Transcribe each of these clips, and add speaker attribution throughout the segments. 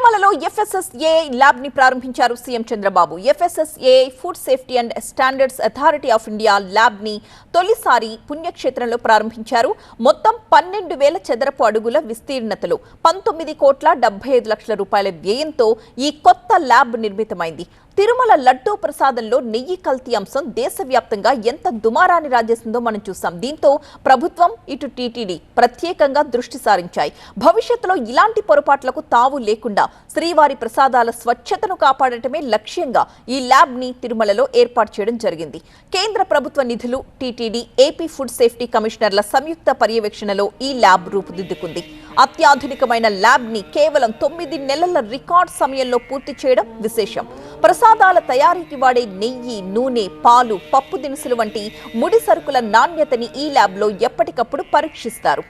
Speaker 1: తిరుమలలో FSSA lab ని ప్రారంభించారు CM Chandrababu. FSSA food safety and standards authority of India lab ని తొలిసారి పుణ్యక్షేత్రంలో ప్రారంభించారు. మొత్తం 12,000 చదరపు అడుగుల విస్తీర్ణతలో 19,75,00,000 రూపాయల వ్యయంతో ఈ కొత్త ల్యాబ్ నిర్మితమైంది. తిరుమల లడ్డూ ప్రసాదంలో నెయ్యి కల్తీ అంశం దేశవ్యాప్తంగా ఎంత దుమారాన్ని రాజేసిందో మనం చూసాం. దీంతో ప్రభుత్వం ఇటు టీటీడీ ప్రత్యేకంగా దృష్టి సారించాయి. భవిష్యత్తులో ఇలాంటి పొరపాట్లకు తావు లేకుండా శ్రీవారి ప్రసాదాల స్వచ్ఛతను కాపాడటమే లక్ష్యంగా ఈ ల్యాబ్ ని తిరుమలలో ఏర్పాటు చేయడం జరిగింది. కేంద్ర ప్రభుత్వ నిధులు, టీటీడీ, ఏపీ ఫుడ్ సేఫ్టీ కమిషనర్ల సంయుక్త పర్యవేక్షణలో ఈ ల్యాబ్ రూపుదిద్దుకుంది. అత్యాధునికమైన ల్యాబ్ ని కేవలం 9 నెలల రికార్డ్ సమయంలో పూర్తి చేయడం విశేషం. ప్రసాదాల తయారీకి వాడే నెయ్యి, నూనె, పాలు, పప్పు దినుసులు వంటి ముడి సరుకుల నాణ్యతని ఈ ల్యాబ్ లో ఎప్పటికప్పుడు పరీక్షిస్తారు.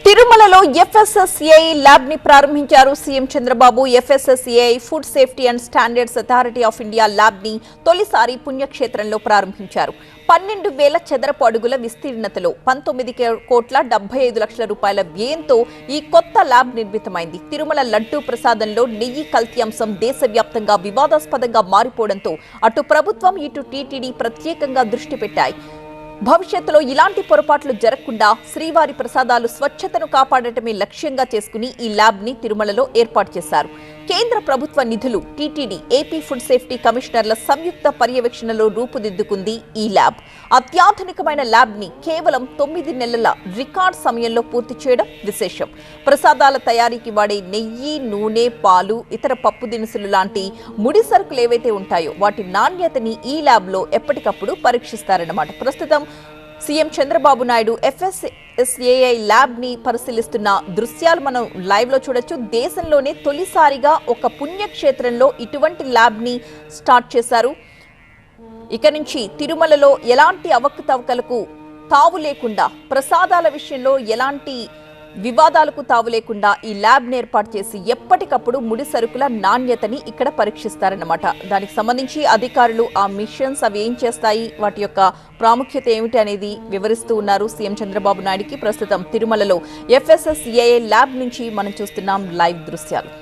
Speaker 1: తిరుమలలో ఎఫ్ఎస్ఎస్ఏ ల్యాబ్ ని ప్రారంభించారు CM Chandrababu. FSSA food safety and standards authority of India lab ని తొలిసారి పుణ్యక్షేత్రంలో ప్రారంభించారు. 12,000 చదరపు అడుగుల విస్తీర్ణతలో 19,75,00,000 రూపాయల వ్యయంతో ఈ కొత్త ల్యాబ్ నిర్మితమైంది. తిరుమల లడ్డూ ప్రసాదంలో నెయ్యి కల్తీ అంశం దేశవ్యాప్తంగా వివాదాస్పదంగా మారిపోవడంతో అటు ప్రభుత్వం, ఇటు టీటీడీ ప్రత్యేకంగా దృష్టి పెట్టాయి. భవిష్యత్తులో ఇలాంటి పొరపాట్లు జరగకుండా శ్రీవారి ప్రసాదాలు స్వచ్ఛతను కాపాడటమే లక్ష్యంగా చేసుకుని ఈ ల్యాబ్ ని తిరుమలలో ఏర్పాటు చేశారు. కేంద్ర ప్రభుత్వ నిధులు, టీటీడీ, ఏపీ ఫుడ్ సేఫ్టీ కమిషనర్ల సంయుక్త పర్యవేక్షణలో రూపుదిద్దుకుంది ఈ ల్యాబ్. అత్యాధునికమైన ల్యాబ్ ని కేవలం 9 నెలల రికార్డ్ సమయంలో పూర్తి చేయడం విశేషం. ప్రసాదాల తయారీకి వాడే నెయ్యి, నూనె, పాలు, ఇతర పప్పు దినుసులు లాంటి ముడి సరుకులు ఏవైతే ఉంటాయో వాటి నాణ్యతని ఈ ల్యాబ్ లో ఎప్పటికప్పుడు పరీక్షిస్తారన్నమాట. ప్రస్తుతం CM Chandrababu Naidu FSSAI lab ని పరిశీలిస్తున్న దృశ్యాలు మనం లైవ్ లో చూడొచ్చు. దేశంలోనే తొలిసారిగా ఒక పుణ్యక్షేత్రంలో ఇటువంటి ల్యాబ్ ని స్టార్ట్ చేశారు. ఇక నుంచి తిరుమలలో ఎలాంటి అవకతవకలకు తావు లేకుండా, ప్రసాదాల విషయంలో ఎలాంటి వివాదాలకు తావు లేకుండా ఈ ల్యాబ్ ని ఏర్పాటు చేసి ఎప్పటికప్పుడు ముడి సరుకుల నాణ్యతని ఇక్కడ పరీక్షిస్తారన్నమాట. దానికి సంబంధించి అధికారులు ఆ మిషన్స్ అవి ఏం చేస్తాయి, వాటి యొక్క ప్రాముఖ్యత ఏమిటి అనేది వివరిస్తూ ఉన్నారు సీఎం చంద్రబాబు నాయుడుకి. ప్రస్తుతం తిరుమలలో ఎఫ్ఎస్ఎస్ఏఐ ల్యాబ్ నుంచి మనం చూస్తున్నాం లైవ్ దృశ్యాలు.